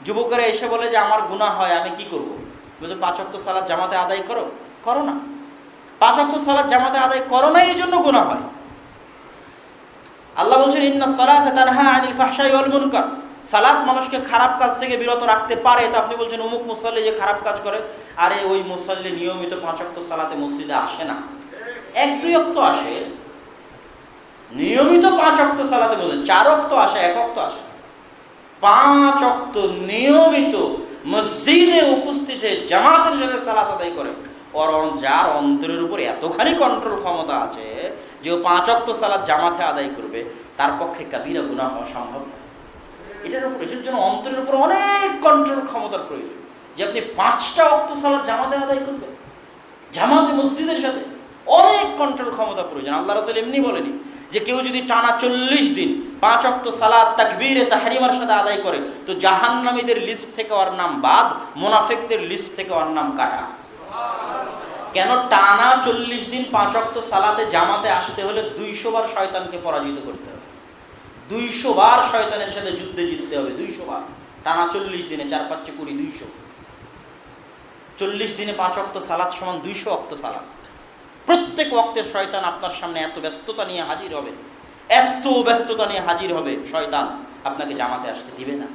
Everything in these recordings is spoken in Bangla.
যুবকেরা এসে বলে যে আমার গুনাহ হয়, আমি কি করব? বলছে 5 ওয়াক্ত সালাত জামাতে আদায় করো না। 5 ওয়াক্ত সালাত জামাতে আদায় করো না, এই জন্য গুনাহ হয়। আল্লাহ বলছেন ইন্নাস সালাতা তানহা আনিল ফাহশাই ওয়াল মুনকার, সালাত মানুষকে খারাপ কাজ থেকে বিরত রাখতে পারে। তো আপনি বলছেন অমুক মুসাল্লি যে খারাপ কাজ করে, আরে ওই মুসাল্লি নিয়মিত 5 ওয়াক্ত সালাতে মসজিদে আসে না, 1-2 ওয়াক্ত আসে। নিয়মিত 5 ওয়াক্ত সালাতে বলছে 4 ওয়াক্ত আসে, 1 ওয়াক্ত আসে। 5 ওয়াক্ত নিয়মিত মসজিদে উপস্থিত হয়ে জামাতের সাথে সালাত আদায় করে, বরং যার অন্তরের উপর এতখানি কন্ট্রোল ক্ষমতা আছে যে ও 5 ওয়াক্ত সালাত জামাতে আদায় করবে, তার পক্ষে কাবিরা গুনাহ হওয়া সম্ভব না। এটার জন্য অন্তরের উপর অনেক কন্ট্রোল ক্ষমতার প্রয়োজন, যে আপনি 5টা ওয়াক্ত সালাত জামাতে আদায় করবেন, জামাতে মসজিদের সাথে অনেক কন্ট্রোল ক্ষমতা প্রয়োজন। আল্লাহ রাসূল এমনি বলেনি যে কেউ যদি টানা 40 দিন 5 ওয়াক্ত সালাত তাকবীরে তাহরিমার সাথে আদায় করে, তো জাহান্নামীদের লিস্ট থেকে ওর নাম বাদ, মুনাফিকদের লিস্ট থেকে ওর নাম কাটা। কেন? টানা 40 দিন 5 ওয়াক্ত সালাতে জামাতে আসতে হলে 200 বার শয়তানকে পরাজিত করতে হবে, 200 বার শয়তানের সাথে যুদ্ধে জিততে হবে, 200 বার টানা 40 দিনে। 4-5 20 200, 40 দিনে 5 ওয়াক্ত সালাত সমান 200 ওয়াক্ত সালাত। প্রত্যেক ওয়াক্তের শয়তান আপনার সামনে এত ব্যস্ততা নিয়ে হাজির হবে, এত ব্যস্ততা নিয়ে হাজির হবে, শয়তান আপনাকে জামাতে আসতে দিবে না,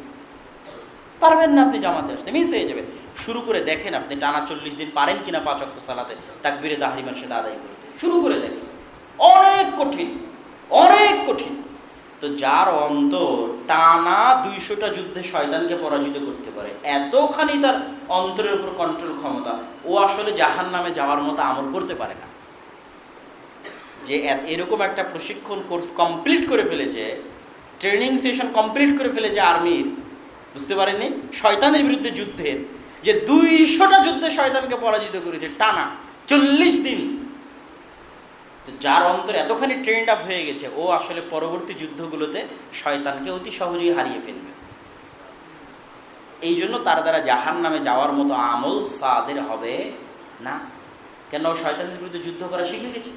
পারবেন না আপনি জামাতে আসতে, মিস হয়ে যাবে। শুরু করে দেখেন আপনি টানা 40 দিন পারেন কিনা 5 ওয়াক্ত সালাতে তাকবীরে তাহরিমার সাথে আদায় করতে। শুরু করে দেখেন, অনেক কঠিন, অনেক কঠিন। তো যার অন্তর টানা 200টা যুদ্ধে শয়তানকে পরাজিত করতে পারে, এতখানি তার অন্তরের উপর কন্ট্রোল ক্ষমতা, ও আসলে জাহান্নামে যাওয়ার মতো আমল করতে পারে না। যে এরকম একটা প্রশিক্ষণ কোর্স কমপ্লিট করে ফেলেছে, ট্রেনিং সেশন কমপ্লিট করে ফেলেছে আর্মির, বুঝতে পারেননি শয়তানের বিরুদ্ধে যুদ্ধের, যে 200টা যুদ্ধে শয়তানকে পরাজিত করেছে টানা 40 দিন। তো যার অন্তর এতখানি ট্রেন্ড আপ হয়ে গেছে, ও আসলে পরবর্তী যুদ্ধগুলোতে শয়তানকে অতি সহজেই হারিয়ে ফেলবে। এই জন্য তার দ্বারা জাহান্নামে যাওয়ার মতো আমল সাদের হবে না। কেন? শয়তানের বিরুদ্ধে যুদ্ধ করা শিখে গেছে।